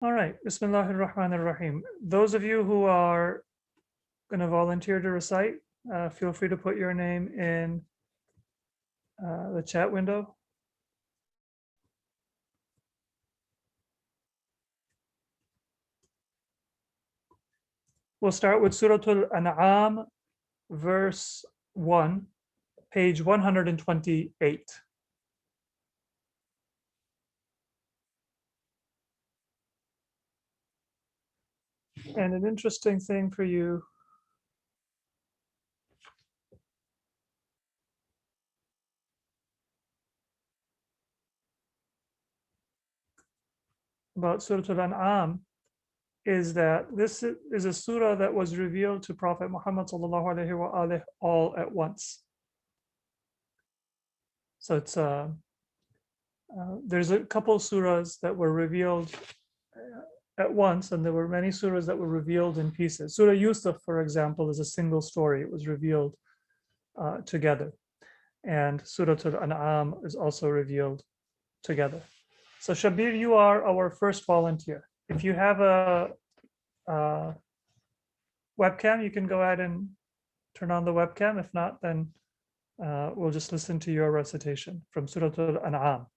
All right, Bismillahir Rahmanir Rahim. Those of you who are going to volunteer to recite, feel free to put your name in the chat window. We'll start with Surah Al-An'am, verse 1, page 128. And an interesting thing for you about Surah Al-An'am is that this is a surah that was revealed to Prophet Muhammad sallallahu alaihi wa all at once. So it's there's a couple surahs that were revealed at once, and there were many surahs that were revealed in pieces. Surah Yusuf, for example, is a single story. It was revealed together. And Surah Al-An'am is also revealed together. So Shabir, you are our first volunteer. If you have a webcam, you can go ahead and turn on the webcam. If not, then we'll just listen to your recitation from Surah Al-An'am.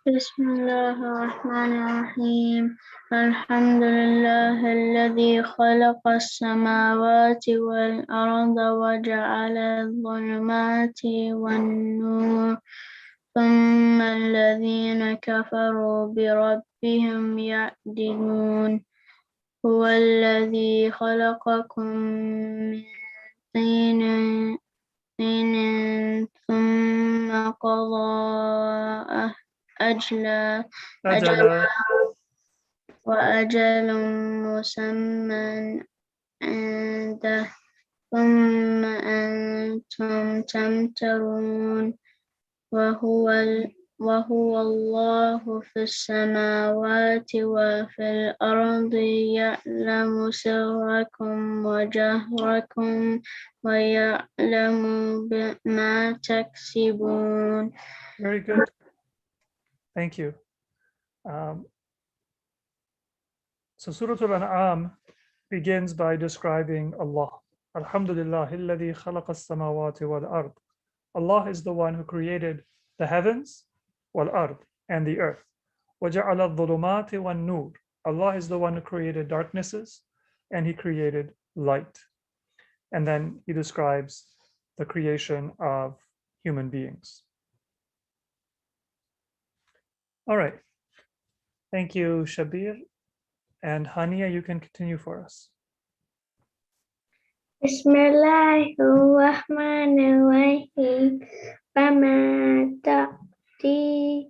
بسم الله الرحمن الرحيم الحمد لله الذي خلق السماوات والأرض وجعل الظلمات والنور ثم الذين كفروا بربهم يعدلون هو الذي خلقكم من طين ثم قضى أجلا وأجل مسمى عنده ثم أنتم تمترون وهو الله في السماوات وفي الأرض يعلم سركم وجهركم ويعلم ما تكسبون. Very good. Thank you. So Surah Al-An'am begins by describing Allah. Alhamdulillah, alladhi khalaqa as-samawati wal-ard. Allah is the one who created the heavens, wal-ard, and the earth. وَجَعَلَ الظُّلُمَاتِ وَالنُّورِ. Allah is the one who created darknesses, and He created light. And then He describes the creation of human beings. All right. Thank you, Shabir. And Hania, you can continue for us. Bismillahirrahmanirrahim. Fama ta'tihim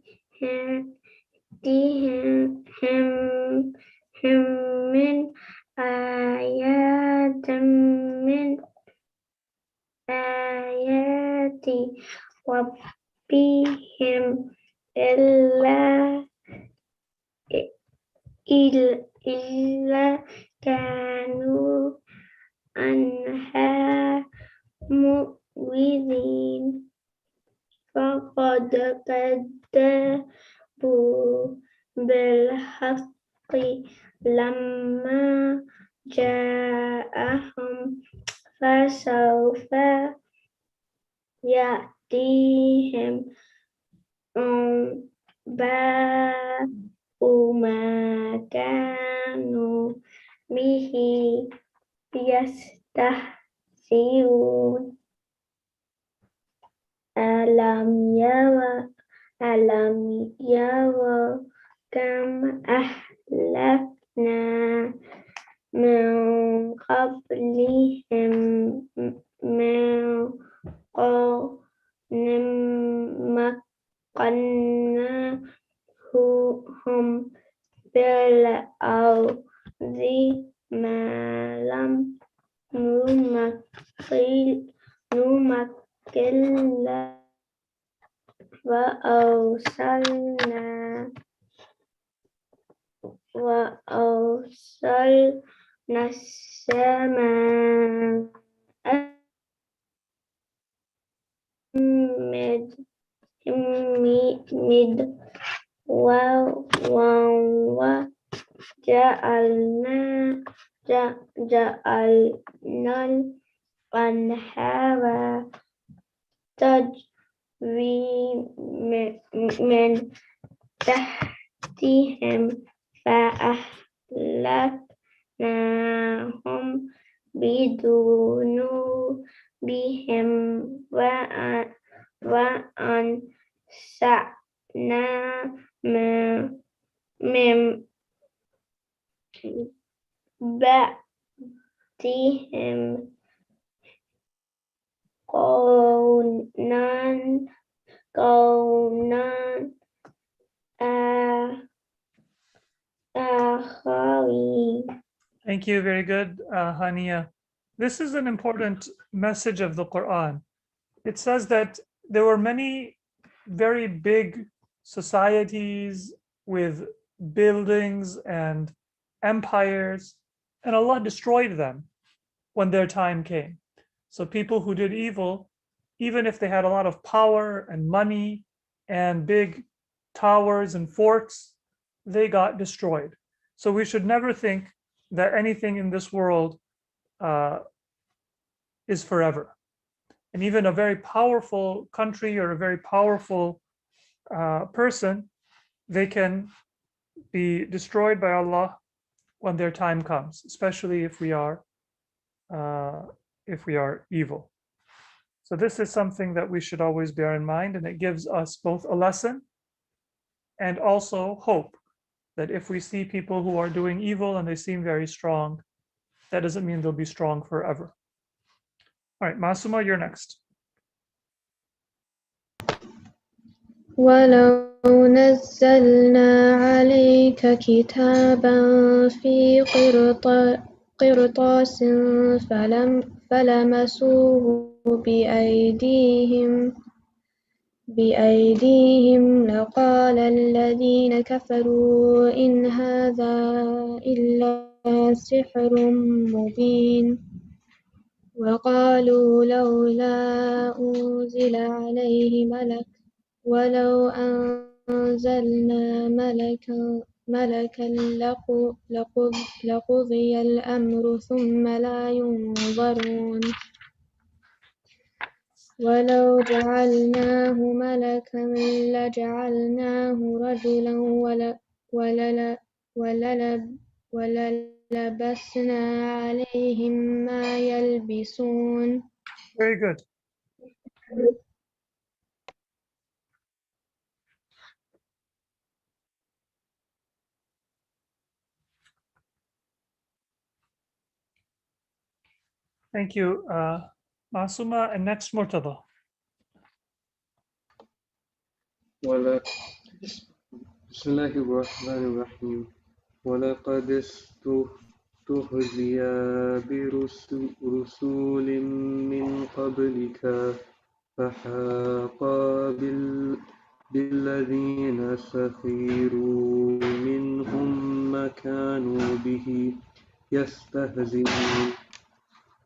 min ayatin min ayati rabbihim illa kanu anha mu'widin faqad kadzabu bil haqqi lamma ja'ahum fasawfa ya'tihim ma kanu bihi yastahzi'un alam yawa kam ahlakna min qablihim min qarnin makkannahum bil ardi ma lam numakkil وأرسلنا السماء مد مد وجعلنا جعلنا الأنهار تجري من تحتهم فأهلكناهم بذنوبهم وأنشأنا من بعدهم قونا آخرين. Thank you. Very good, Hania. This is an important message of the Quran. It says that there were many very big societies with buildings and empires, and Allah destroyed them when their time came. So people who did evil, even if they had a lot of power and money and big towers and forts, they got destroyed. So we should never think that anything in this world uh, is forever. And even a very powerful country or a very powerful person, they can be destroyed by Allah when their time comes, especially uh, if we are evil. So this is something that we should always bear in mind, and it gives us both a lesson and also hope that if we see people who are doing evil and they seem very strong, that doesn't mean they'll be strong forever. All right, Masuma, you're next. ولو نزلنا عليك كتابا في قرطاس فلمسوه بأيديهم لقال الذين كفروا إن هذا إلا سحر مبين وقالوا لولا أنزل عليه ملك ولو أنزلنا ملكا لقضي الأمر ثم لا ينظرون ولو جعلناه ملكا لجعلناه رجلا وللبسنا عليهم ما يلبسون. Very good. Thank you, Masuma. And next, Murtada. بسم الله الرحمن الرحيم ولقد استهزئ برسول من قبلك فحاق بالذين سخروا منهم ما كانوا به يستهزئون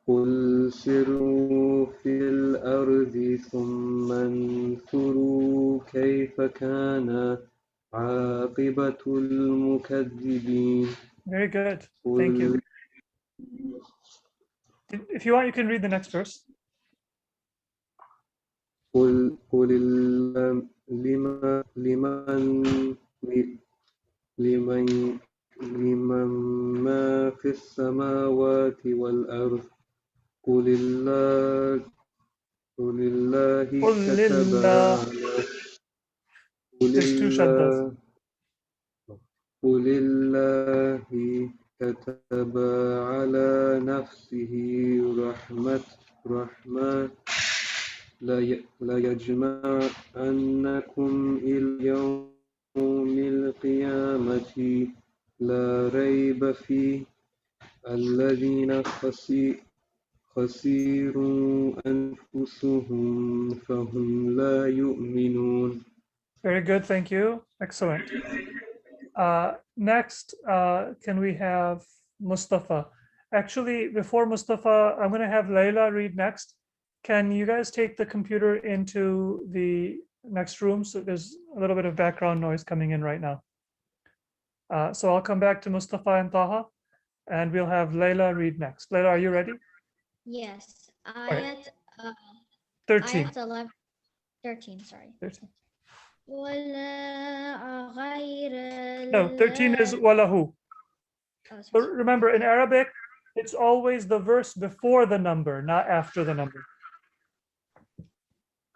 قل سروا في الأرض ثم انظروا كيف كان عاقبة المكذبين. Very good. Thank you. If you want, you can read the next verse. قل لمن ما في السماوات والأرض قل الله كتب على There's two shaddas. قل الله كتب على نفسه رحمة ليجمعنكم إلى يوم القيامة لا ريب فيه الذين خسروا أنفسهم فهم لا يؤمنون. Very good. Thank you. Excellent. Next, can we have Mustafa? Actually, before Mustafa, I'm going to have Layla read next can you guys take the computer into the next room? So there's a little bit of background noise coming in right now. So I'll come back to Mustafa and Taha, and we'll have Layla read next. Layla, are you ready? Yes. right. Ayat 13. ayat 11, 13, sorry. 13. ولا غير No, 13 is walahu. Oh, But sorry. remember, in Arabic, it's always the verse before the number, not after the number.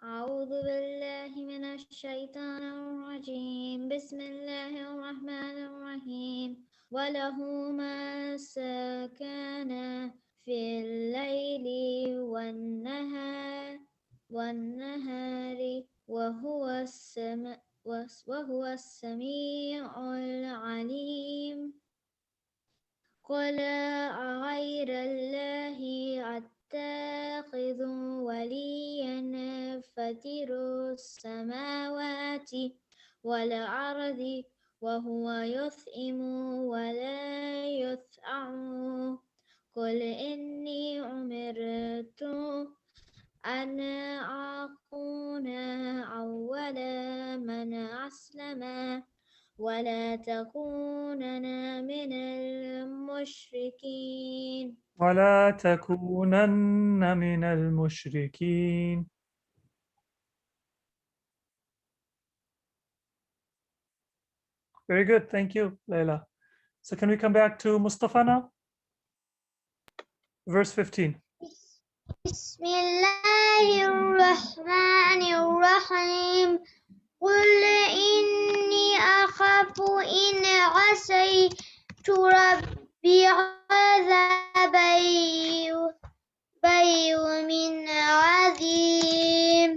أعوذ بالله من الشيطان الرجيم بسم الله الرحمن الرحيم وله ما سكن في الليل والنهار وهو السميع العليم قل غير الله أتخذ وليا فاطر السماوات والأرض وهو يطعم ولا يطعم قل إني أمرت أن أكون أول من أسلم ولا تكونن من المشركين ولا تكونن من المشركين. Very good, thank you, Layla. So can we come back to Mustafa now? Verse 15. بسم الله الرحمن الرحيم قل إني أخاف إن عصيت ربي عذاب يوم عظيم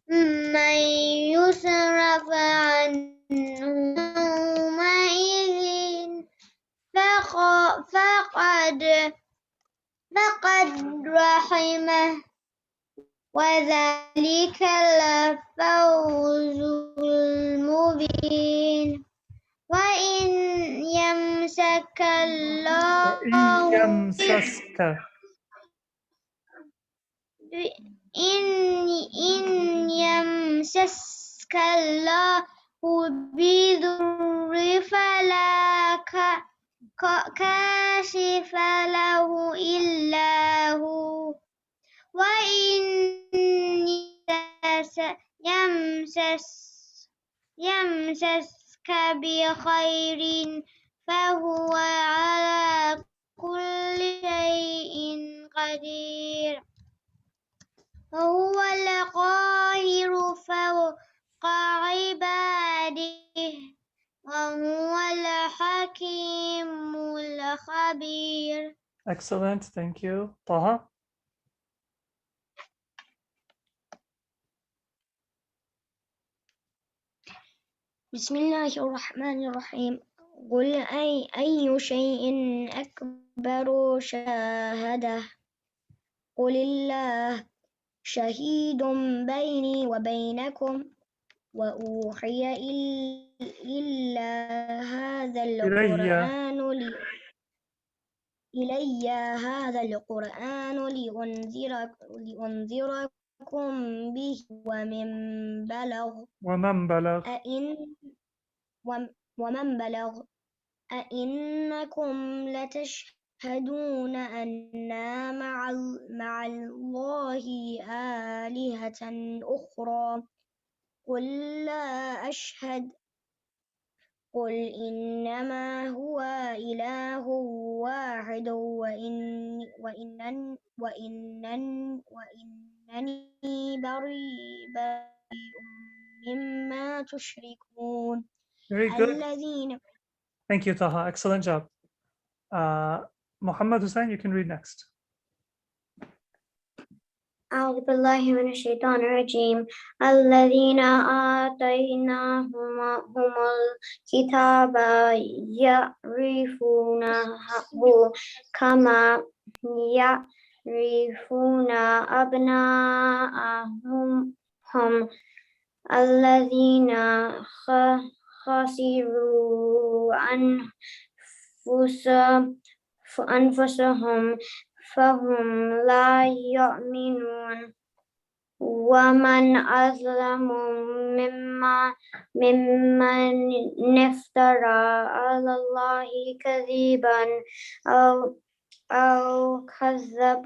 من يصرف عنه يومئذ فقد رحمه وذلك الفوز المبين وإن يمسك الله وإن يمسسك إن يمسسك الله بضر فلا كاشف له إلا هو وإن يمسسك بخير فهو على كل شيء قدير وهو القاهر فوق عباده وهو الحكيم الخبير. Excellent, thank you. Taha? بسم الله الرحمن الرحيم قل أي شيء أكبر شهادة قل الله شهيد بيني وبينكم وأوحي إلا هذا القرآن إلي هذا القرآن لأنذركم به ومن بلغ أئنكم لتشهدون أن مع الله آلهة أخرى قل لا أشهد قل إنما هو إله واحد وإنني بريء مما تشركون. Very good. Thank you, Taha. Excellent job. Muhammad Hussain, you can read next. أعوذ بالله من الشيطان الرجيم الذين آتيناهم الكتاب يعرفونه كما يعرفون أبناءهم الذين خسروا أنفسهم فهم لا يؤمنون. ومن أظلم ممن افترى على الله كذبا أو كذب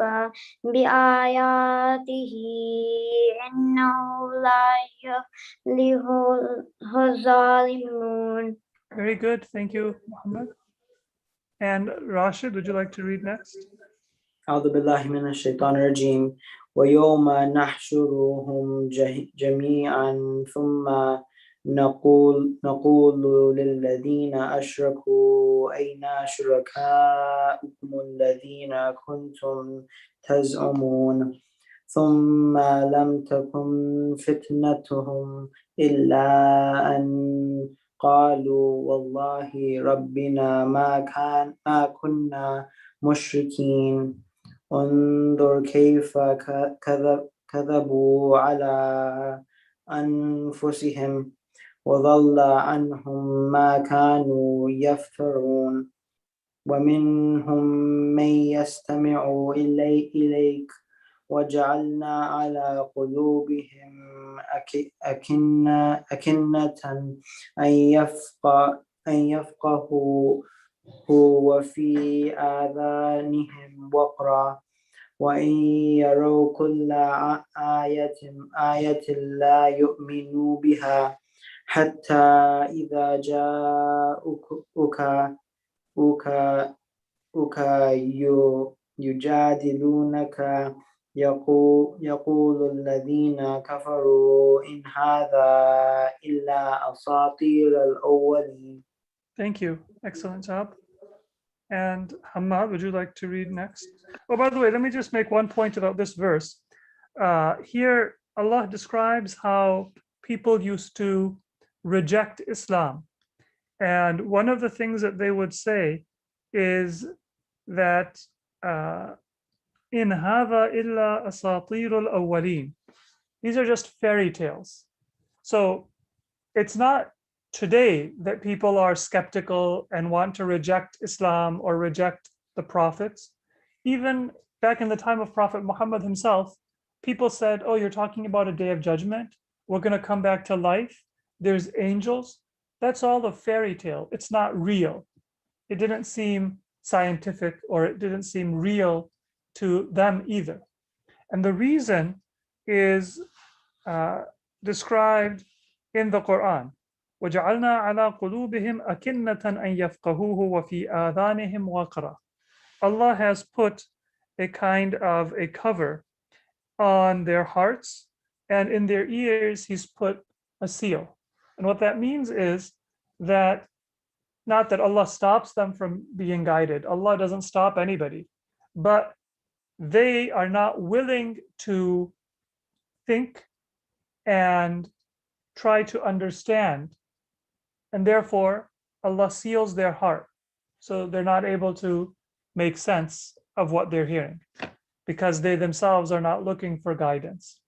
بآياته إنه لا يفلح الظالمون. Very good. Thank you, Muhammad. And Rashid, would you like to read next? أعوذ بالله من الشيطان الرجيم ويوم نحشرهم جميعا ثم نقول للذين أشركوا أين شركاؤكم الذين كنتم تزعمون ثم لم تكن فتنتهم إلا أن قالوا والله ربنا ما كنا مشركين انظر كيف كذبوا على أنفسهم وضل عنهم ما كانوا يفترون ومنهم من يستمع إليك وجعلنا على قلوبهم أكنة أن يفقهوا وفي آذانهم وقرا وإن يروا كل آية لا يؤمنوا بها حتى إذا جاءوك يجادلونك يقول الذين كفروا إن هذا إلا أساطير الأولين. Thank you. Excellent job. And Hamad, would you like to read next? Oh, by the way, let me just make one point about this verse. Here, Allah describes how people used to reject Islam. And one of the things that they would say is that in hadha illa asatirul awwaleen. These are just fairy tales. So it's not today that people are skeptical and want to reject Islam or reject the prophets. Even back in the time of Prophet Muhammad himself, people said, oh, you're talking about a day of judgment. We're going to come back to life. There's angels. That's all a fairy tale. It's not real. It didn't seem scientific or it didn't seem real to them either. And the reason is described in the Quran. وَجَعَلْنَا عَلَى قُلُوبِهِمْ أَكِنَّةً أَن يَفْقَهُوهُ وَفِي آذَانِهِمْ وَقْرًا. Allah has put a kind of a cover on their hearts, and in their ears He's put a seal. And what that means is that not that Allah stops them from being guided. Allah doesn't stop anybody, but they are not willing to think and try to understand. And therefore, Allah seals their heart. So they're not able to make sense of what they're hearing because they themselves are not looking for guidance.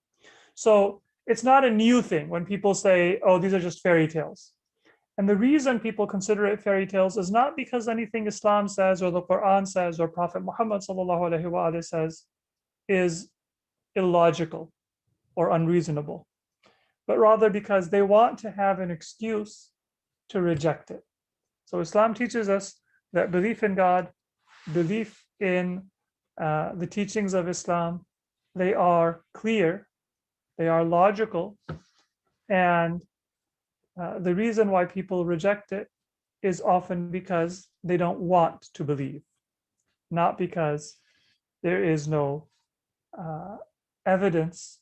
So it's not a new thing when people say, oh, these are just fairy tales. And the reason people consider it fairy tales is not because anything Islam says or the Quran says or Prophet Muhammad ﷺ says is illogical or unreasonable, but rather because they want to have an excuse to reject it. So Islam teaches us that belief in God, belief in the teachings of Islam, they are clear, they are logical, and the reason why people reject it is often because they don't want to believe, not because there is no evidence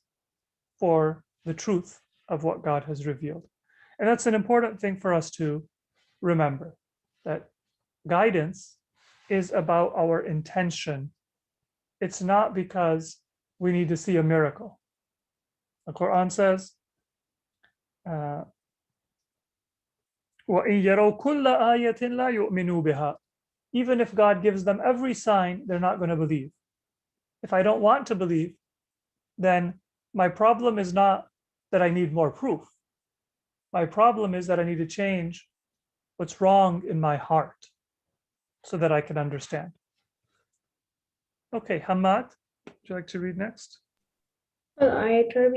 for the truth of what God has revealed. And that's an important thing for us to remember, that guidance is about our intention. It's not because we need to see a miracle. The Quran says, وَإِن يَرَوْا كُلَّ آيَةٍ لَا يُؤْمِنُوا بِهَا. Even if God gives them every sign, they're not going to believe. If I don't want to believe, then my problem is not that I need more proof. My problem is that I need to change what's wrong in my heart so that I can understand. Okay, Hamad, would you like to read next? What ayat are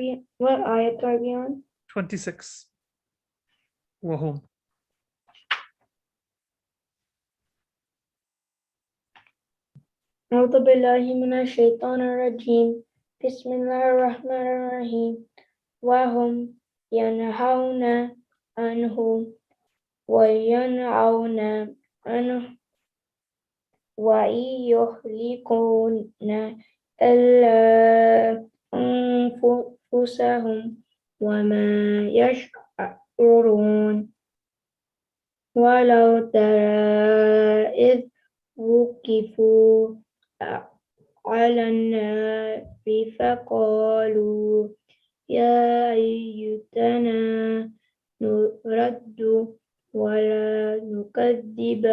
we on? 26. وهم. أعوذ بالله من الشيطان الرجيم بسم الله الرحمن الرحيم وهم ينهون عنه وينعون عنه وإن يهلكون إلا أنفسهم وما يشعرون ولو ترى إذ وقفوا على النار فقالوا يا أيتنا نرد ولا نكذب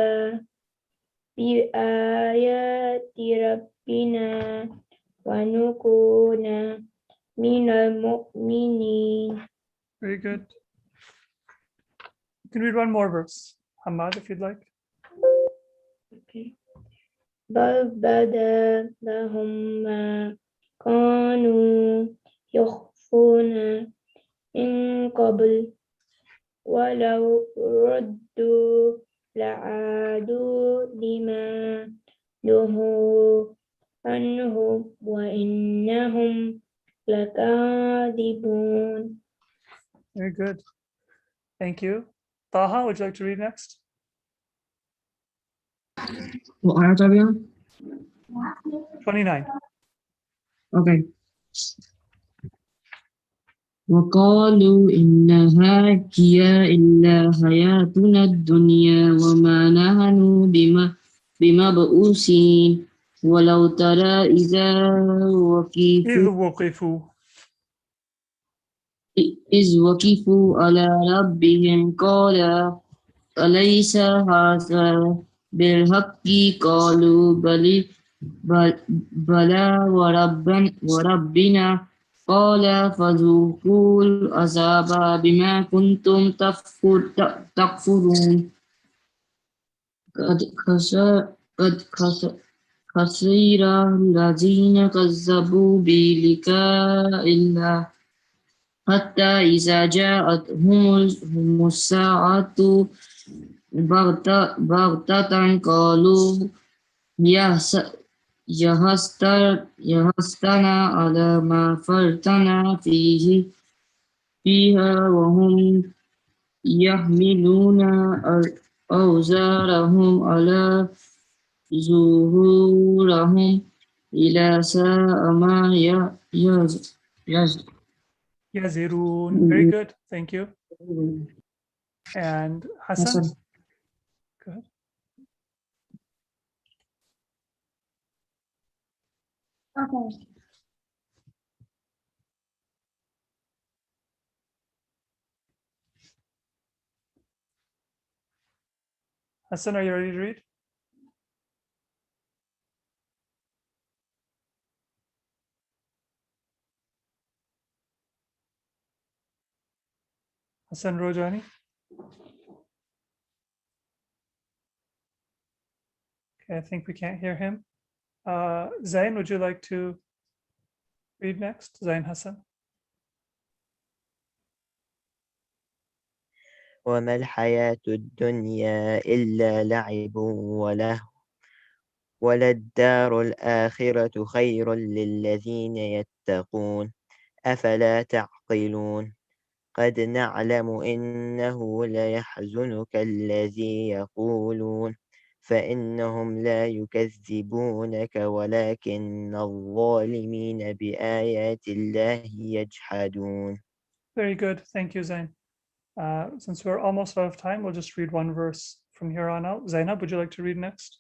بآيات ربنا ونكون من المؤمنين. Very good. You can read one more verse, Hamad, if you'd like. Okay. بل بدا لهم ما كانوا يخفون من قبل ولو ردوا لعادوا لما نهوا عنه وإنهم لكاذبون. Very good. Thank you. Taha, would you like to read next? What ayat are we on? 29. Okay. وقالوا إنها هي إلا حياتنا الدنيا وما نحن بمبعوثين ولو ترى إذ وقفوا. إذ وقفوا على ربهم قال أليس هذا بالحق قالوا بلى وربنا قال فذوقوا العذاب بما كنتم تكفرون قد خسر الذين كذبوا بلقاء الله حتى إذا جاءتهم الساعة بغتة قالوا يهستنا على ما فرطنا فيها وهم يحملون أوزارهم على ظهورهم إلى ساء ما Yazirun. Very good. Thank you. And Hassan? Go ahead. Okay. Hassan, are you ready to read? Hassan Rojani? Okay, I think we can't hear him. Zain, would you like to read next? Zain Hassan. وما الحياة الدنيا إلا لعب وله وللدار الآخرة خير للذين يتقون أفلا تعقلون قد نعلم إنه ليحزنك الذي يقولون فإنهم لا يكذبونك ولكن الظالمين بآيات الله يجحدون. Very good. Thank you, Zain. Since we're almost out of time, we'll just read one verse from here on out. Zainab, would you like to read next?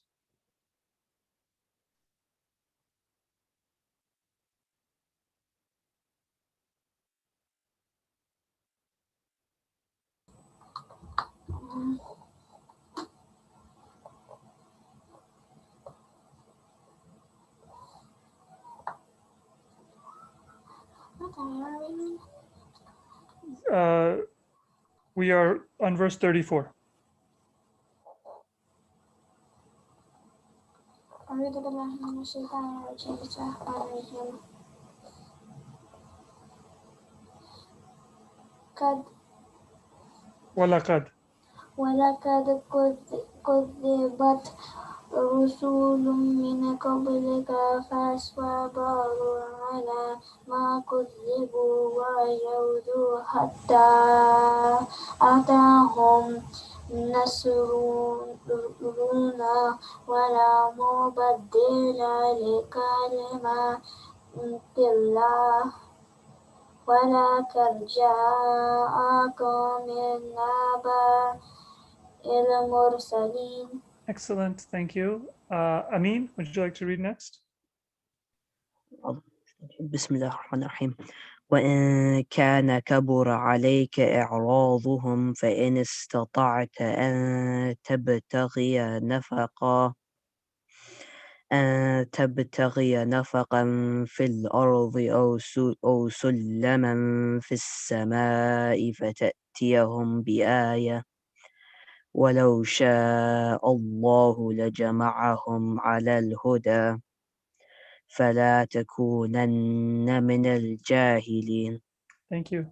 We are on verse 34. أعوذ بالله من الشيطان الرجيم بسم الله الرحمن الرحيم وَلَقَدْ ولقد كذبت رسل من قبلك فصبروا على ما كذبوا وجاهدوا حتى أتاهم نصرنا ولا مبدل لكلمات الله ولقد جاءكم من نبأ المرسلين. Excellent, thank you. Amin, would you like to read next? بسم الله الرحمن الرحيم وإن كان كبر عليك إعراضهم فإن استطعت أن تبتغي نفقا في الأرض أو سلما في السماء فتأتيهم بآية ولو شاء الله لجمعهم على الهدى فلا تكونن من الجاهلين. Thank you.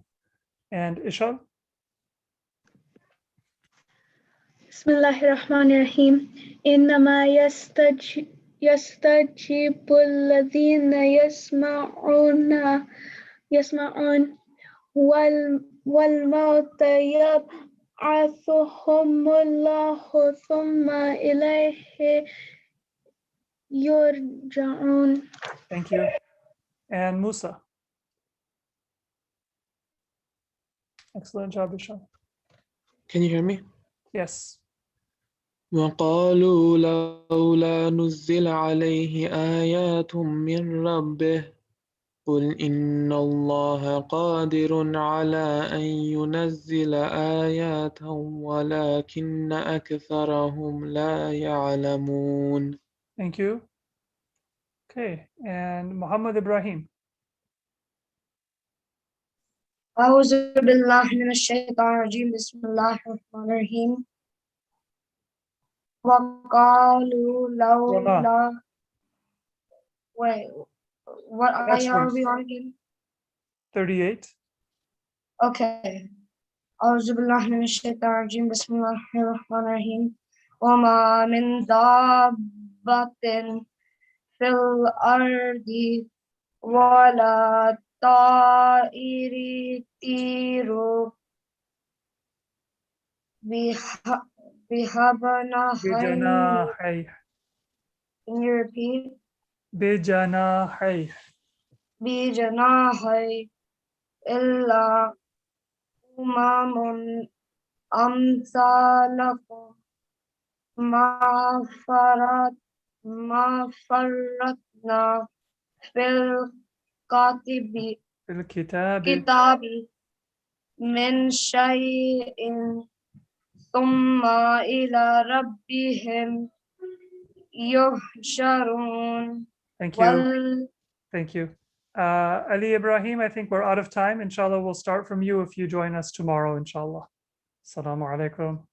And Ishal? بسم الله الرحمن الرحيم إنما يستجيب الذين يسمعون والموت يبعثهم الله ثم إليه يرجعون. Thank you. And Musa? Excellent job, Ishal. Can you hear me? Yes. وقالوا لولا نزل عليه آيات من ربه قل إن الله قادر على أن ينزل آيات ولكن أكثرهم لا يعلمون. Thank you. Okay, and Muhammad Ibrahim? أعوذ بالله من الشيطان الرجيم بسم الله الرحمن الرحيم وقالوا لولا wait what Next ayah are verse. we on again? 38. Okay. أعوذ بالله من الشيطان الرجيم بسم الله الرحمن الرحيم وما من دابة في الأرض ولا طائر يطير بجناحيه. Can you repeat? بجناحيه. بجناحيه إلا أمم أمثالكم ما فرطنا في الكتاب الكتاب من شيء ثم إلى ربهم يحشرون. Thank you. Thank you. Ali Ibrahim, I think we're out of time. Inshallah, we'll start from you if you join us tomorrow, inshallah. Assalamu alaikum.